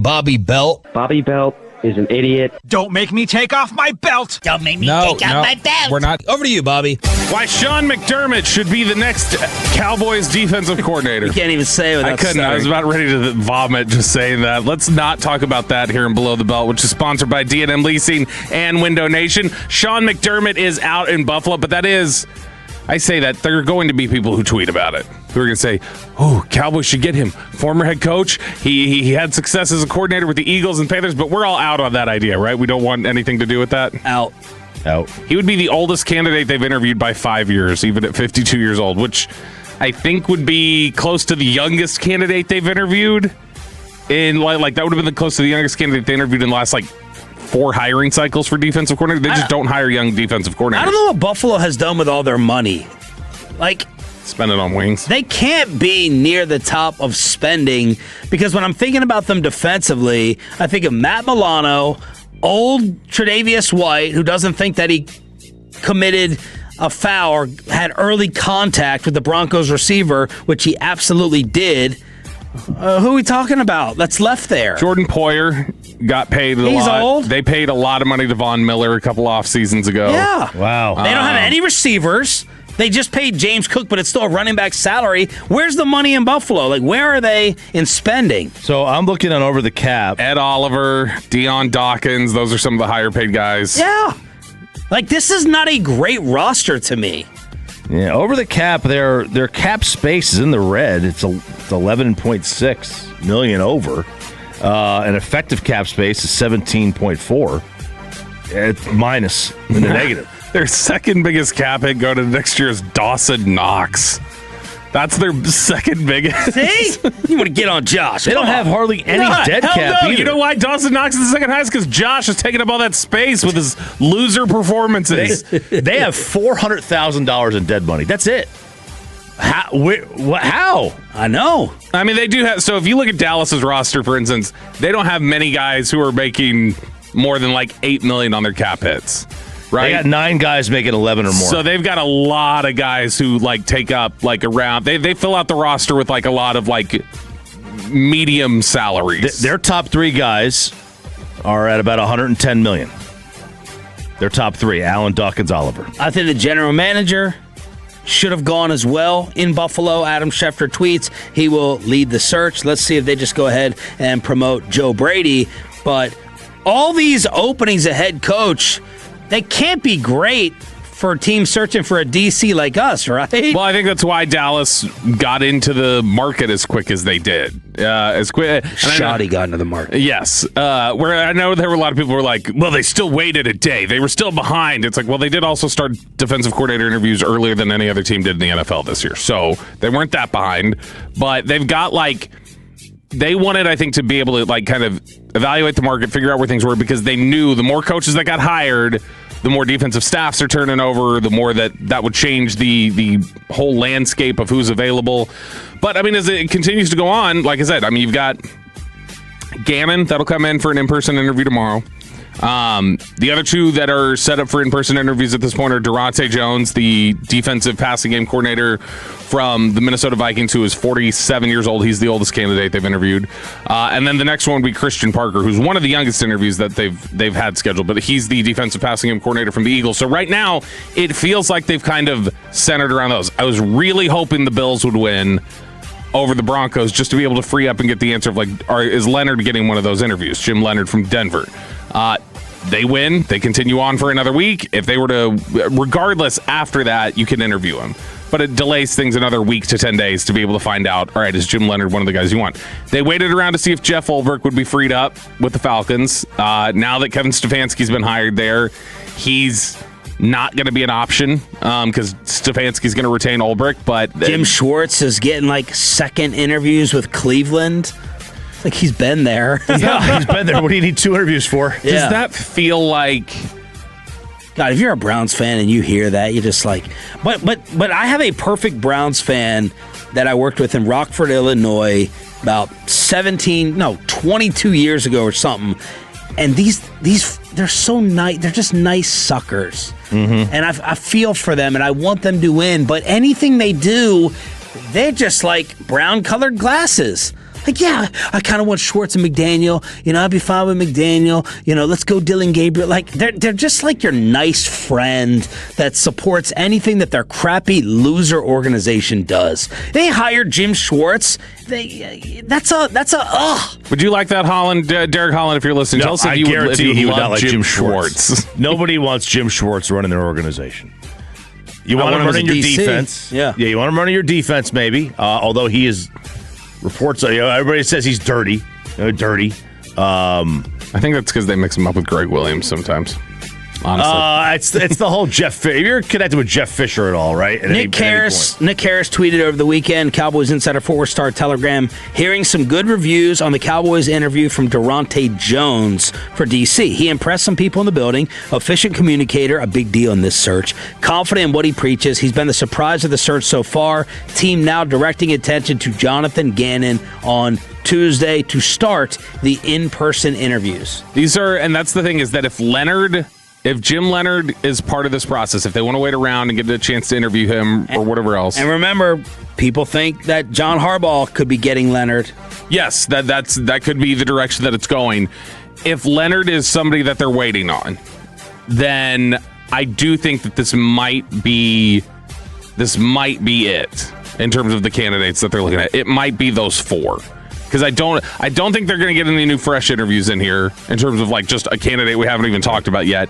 Bobby Belt. Bobby Belt is an idiot. Don't make me take off my belt. Don't make me take off my belt. We're not. Over to you, Bobby. Why Sean McDermott should be the next Cowboys defensive coordinator. You can't even say it without I couldn't. stuttering. I was about ready to vomit just saying that. Let's not talk about that here in Below the Belt, which is sponsored by D&M Leasing and Window Nation. Sean McDermott is out in Buffalo, but that is... I say that there are going to be people who tweet about it, who are going to say, oh, Cowboys should get him. Former head coach. He had success as a coordinator with the Eagles and Panthers, but we're all out on that idea, right? We don't want anything to do with that? Out. He would be the oldest candidate they've interviewed by 5 years, even at 52 years old, which I think would be close to the youngest candidate they've interviewed. Like that would have been close to the youngest candidate they interviewed in the last, 4 hiring cycles for defensive coordinator. They just don't hire young defensive coordinators. I don't know what Buffalo has done with all their money. Spend it on wings. They can't be near the top of spending because when I'm thinking about them defensively, I think of Matt Milano, old Tre'Davious White, who doesn't think that he committed a foul or had early contact with the Broncos receiver, which he absolutely did. Who are we talking about that's left there? Jordan Poyer got paid a lot. He's old. They paid a lot of money to Von Miller a couple off seasons ago. Yeah. Wow. They don't have any receivers. They just paid James Cook, but it's still a running back salary. Where's the money in Buffalo? Where are they in spending? So I'm looking on over the cap. Ed Oliver, Deion Dawkins, those are some of the higher paid guys. Yeah. This is not a great roster to me. Yeah, over the cap, their cap space is in the red. It's 11.6 million over. An effective cap space is 17.4. It's minus in the negative. Their second biggest cap hit go to next year is Dawson Knox. That's their second biggest. See? You want to get on Josh. They don't have hardly any dead cap either. You know why Dawson Knox is the second highest? Because Josh is taking up all that space with his loser performances. They have $400,000 in dead money. That's it. How? I know. I mean, they do have. So if you look at Dallas's roster, for instance, they don't have many guys who are making more than $8 million on their cap hits. Right? They got 9 guys making 11 or more. So they've got a lot of guys who take up around. They fill out the roster with a lot of medium salaries. Their top 3 guys are at about $110 million. Their top 3: Allen, Dawkins, Oliver. I think the general manager should have gone as well in Buffalo. Adam Schefter tweets he will lead the search. Let's see if they just go ahead and promote Joe Brady. But all these openings at head coach, they can't be great for teams searching for a DC like us, right? Well, I think that's why Dallas got into the market as quick as they did. As quick, Shoddy got into the market. Yes. Where I know there were a lot of people who were like, well, they still waited a day. They were still behind. It's well, they did also start defensive coordinator interviews earlier than any other team did in the NFL this year. So they weren't that behind. But they've got they wanted, I think, to be able to kind of evaluate the market, figure out where things were, because they knew the more coaches that got hired, the more defensive staffs are turning over, the more that would change the whole landscape of who's available. But, I mean, as it continues to go on, like I said, you've got Gannon, that'll come in for an in-person interview tomorrow. The other 2 that are set up for in-person interviews at this point are Durante Jones, the defensive passing game coordinator from the Minnesota Vikings, who is 47 years old. He's the oldest candidate they've interviewed. And then the next one will be Christian Parker, who's one of the youngest interviews that they've had scheduled, but he's the defensive passing game coordinator from the Eagles. So right now, it feels like they've kind of centered around those. I was really hoping the Bills would win over the Broncos just to be able to free up and get the answer of is Leonard getting one of those interviews? Jim Leonard from Denver. They win. They continue on for another week. If they were to, regardless, after that, you can interview him. But it delays things another week to 10 days to be able to find out, all right, is Jim Leonard one of the guys you want? They waited around to see if Jeff Ulbrich would be freed up with the Falcons. Now that Kevin Stefanski's been hired there, he's not going to be an option because Stefanski's going to retain Ulbrich. But Jim Schwartz is getting second interviews with Cleveland. He's been there. Yeah, he's been there. What do you need 2 interviews for? Does that feel like... God, if you're a Browns fan and you hear that, you're just but I have a perfect Browns fan that I worked with in Rockford, Illinois about 22 years ago or something. And these they're so nice. They're just nice suckers. Mm-hmm. And I feel for them and I want them to win. But anything they do, they're just like brown-colored glasses. Like, yeah, I kind of want Schwartz and McDaniel. I'd be fine with McDaniel. Let's go Dylan Gabriel. Like, they're just like your nice friend that supports anything that their crappy loser organization does. They hired Jim Schwartz. That's a ugh. Would you like that, Holland? Derek Holland, if you're listening, tell us if I you guarantee would he would love not like Jim Schwartz. Nobody wants Jim Schwartz running their organization. You want him him as running a your DC. defense. Yeah, you want him running your defense, maybe. Although he is reports, everybody says he's dirty. Dirty. I think that's because they mix him up with Greg Williams sometimes. Honestly, it's the whole Jeff Fisher. You're connected with Jeff Fisher at all, right? Nick Harris tweeted over the weekend, Cowboys Insider Forward Star Telegram, hearing some good reviews on the Cowboys interview from Durante Jones for DC. He impressed some people in the building. Efficient communicator, a big deal in this search. Confident in what he preaches. He's been the surprise of the search so far. Team now directing attention to Jonathan Gannon on Tuesday to start the in-person interviews. and that's the thing is that if Jim Leonard is part of this process, if they want to wait around and get a chance to interview him or whatever else. And remember, people think that John Harbaugh could be getting Leonard. Yes, that could be the direction that it's going. If Leonard is somebody that they're waiting on, then I do think that this might be it in terms of the candidates that they're looking at. It might be those four. Because I don't think they're going to get any new fresh interviews in here in terms of like just a candidate we haven't even talked about yet.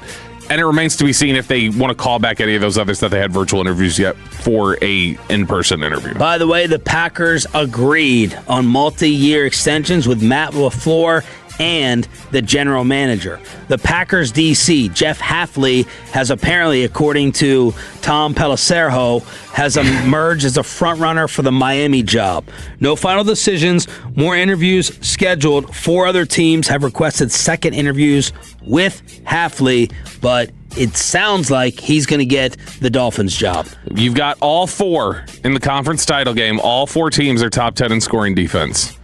And it remains to be seen if they want to call back any of those others that they had virtual interviews yet for a in-person interview. By the way, the Packers agreed on multi-year extensions with Matt LaFleur and the general manager. The Packers DC, Jeff Hafley, has apparently, according to Tom Pelissero, has emerged as a front-runner for the Miami job. No final decisions, more interviews scheduled. 4 other teams have requested second interviews with Hafley, but it sounds like he's going to get the Dolphins job. You've got all 4 in the conference title game. All 4 teams are top 10 in scoring defense.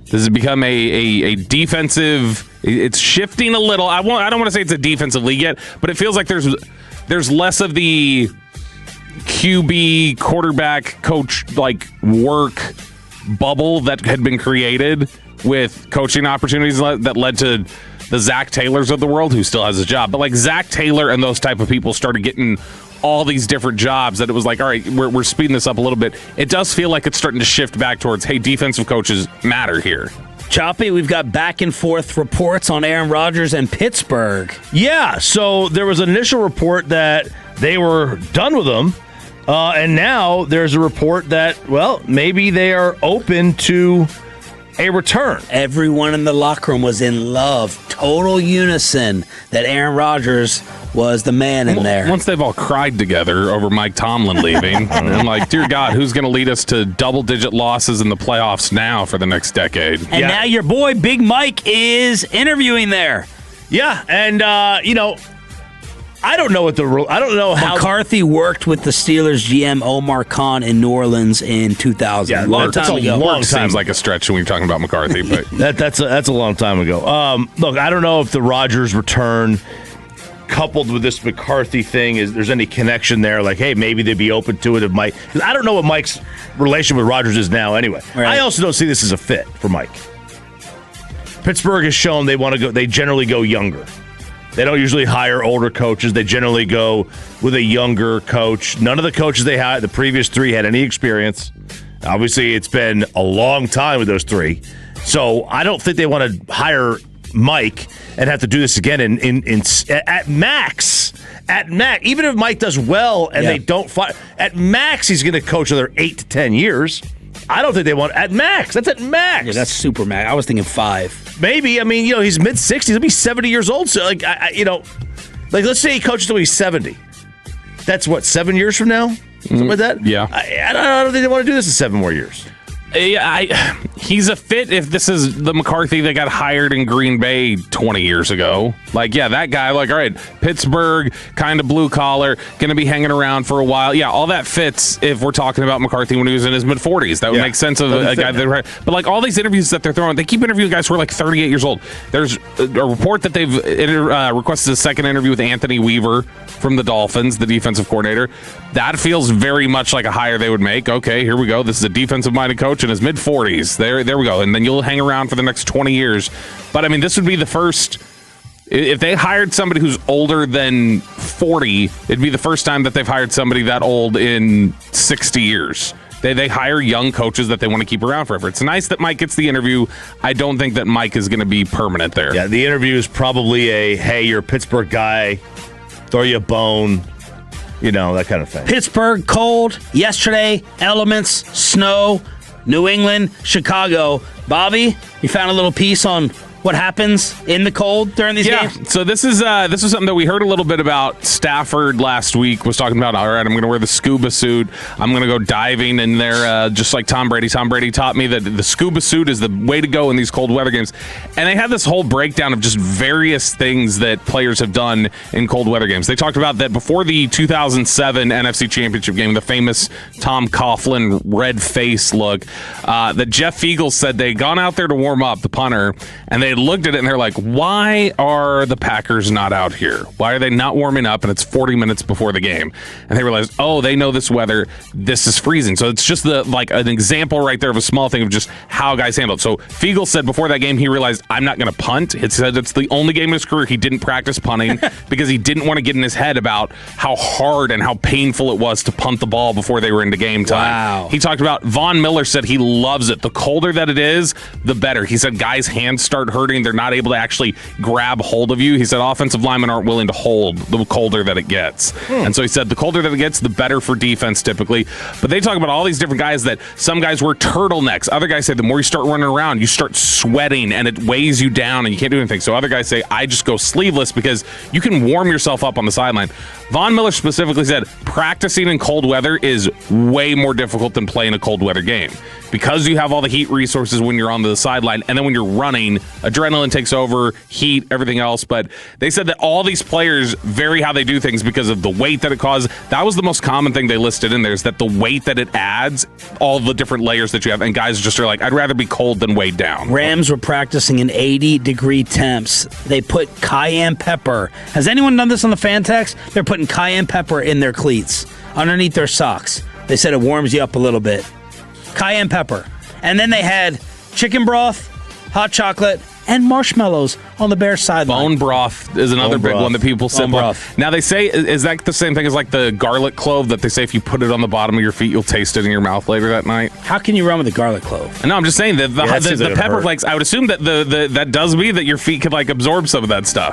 This has become a defensive. It's shifting a little. I don't want to say it's a defensive league yet, but it feels like there's less of the QB quarterback coach like work bubble that had been created with coaching opportunities that led to the Zach Taylors of the world, who still has a job. But like Zach Taylor and those type of people started getting all these different jobs that it was like, all right, we're speeding this up a little bit. It does feel like it's starting to shift back towards, hey, defensive coaches matter here. Choppy, we've got back and forth reports on Aaron Rodgers and Pittsburgh. Yeah, so there was an initial report that they were done with him, and now there's a report that, well, maybe they are open to a return. Everyone in the locker room was in love, total unison, that Aaron Rodgers was the man in there. Once they've all cried together over Mike Tomlin leaving, I'm like, dear God, who's going to lead us to double-digit losses in the playoffs now for the next decade? And now your boy Big Mike is interviewing there. Yeah, and I don't know how McCarthy worked with the Steelers GM Omar Khan in New Orleans in 2000. Yeah, long that's time a ago. long time. Seems like a stretch when you're talking about McCarthy, but that's a long time ago. Look, I don't know if the Rodgers return coupled with this McCarthy thing there's any connection there. Like, hey, maybe they'd be open to it if Mike. Because I don't know what Mike's relation with Rodgers is now. Anyway, right. I also don't see this as a fit for Mike. Pittsburgh has shown they want to go. They generally go younger. They don't usually hire older coaches. They generally go with a younger coach. None of the coaches they had, the previous 3, had any experience. Obviously, it's been a long time with those 3. So I don't think they want to hire Mike and have to do this again at max. At max, even if Mike does well and they don't fire, at max he's going to coach another 8 to 10 years. I don't think they want at max. That's at max. Yeah, that's super max. I was thinking 5. Maybe. I mean, he's mid-60s. He'll be 70 years old. So, like, let's say he coaches until he's 70. That's what, 7 years from now? Something like that? Yeah. I don't think they want to do this in 7 more years. He's a fit if this is the McCarthy that got hired in Green Bay 20 years ago. Like, yeah, that guy, like, all right, Pittsburgh, kind of blue collar, going to be hanging around for a while. Yeah, all that fits if we're talking about McCarthy when he was in his mid-40s. That would make sense of a guy that. But, like, all these interviews that they're throwing, they keep interviewing guys who are, like, 38 years old. There's a report that they've requested a second interview with Anthony Weaver from the Dolphins, the defensive coordinator. That feels very much like a hire they would make. Okay, here we go. This is a defensive-minded coach in his mid-40s There we go. And then you'll hang around for the next 20 years. But, I mean, this would be the first. If they hired somebody who's older than 40, it'd be the first time that they've hired somebody that old in 60 years. They hire young coaches that they want to keep around forever. It's nice that Mike gets the interview. I don't think that Mike is going to be permanent there. Yeah, the interview is probably hey, you're a Pittsburgh guy, throw you a bone, that kind of thing. Pittsburgh, cold, yesterday, elements, snow, New England, Chicago. Bobby, you found a little piece on what happens in the cold during these games? So this is something that we heard a little bit about. Stafford last week was talking about, all right, I'm going to wear the scuba suit. I'm going to go diving in there just like Tom Brady. Tom Brady taught me that the scuba suit is the way to go in these cold weather games. And they had this whole breakdown of just various things that players have done in cold weather games. They talked about that before the 2007 NFC Championship game, the famous Tom Coughlin red face look, that Jeff Fiegel said they'd gone out there to warm up, the punter, and they looked at it and they're like, why are the Packers not out here? Why are they not warming up and it's 40 minutes before the game? And they realized, they know this weather, this is freezing. So it's just an example right there of a small thing of just how guys handle it. So Fiegel said before that game he realized, I'm not going to punt. He said it's the only game in his career he didn't practice punting because he didn't want to get in his head about how hard and how painful it was to punt the ball before they were into game time. Wow. He talked about, Von Miller said he loves it. The colder that it is, the better. He said guys' hands start hurting. They're not able to actually grab hold of you. He said offensive linemen aren't willing to hold the colder that it gets. And so he said the colder that it gets, the better for defense typically. But they talk about all these different guys that some guys wear turtlenecks. Other guys say the more you start running around, you start sweating and it weighs you down and you can't do anything. So other guys say, I just go sleeveless because you can warm yourself up on the sideline. Von Miller specifically said practicing in cold weather is way more difficult than playing a cold weather game because you have all the heat resources when you're on the sideline, and then when you're running, adrenaline takes over, heat, everything else. But they said that all these players vary how they do things because of the weight that it causes. That was the most common thing they listed in there, is that the weight that it adds, all the different layers that you have, and guys just are like, I'd rather be cold than weighed down. Rams were practicing in 80-degree temps. They put cayenne pepper. Has anyone done this on the fan text? They're putting cayenne pepper in their cleats, underneath their socks. They said it warms you up a little bit. Cayenne pepper. And then they had chicken broth, hot chocolate, and marshmallows on the Bears sideline. Bone broth is another big one that people sip on. Now they say, is that the same thing as like the garlic clove that they say if you put it on the bottom of your feet, you'll taste it in your mouth later that night? How can you run with the garlic clove? No, I'm just saying that the pepper flakes, I would assume that that does mean that your feet could like absorb some of that stuff.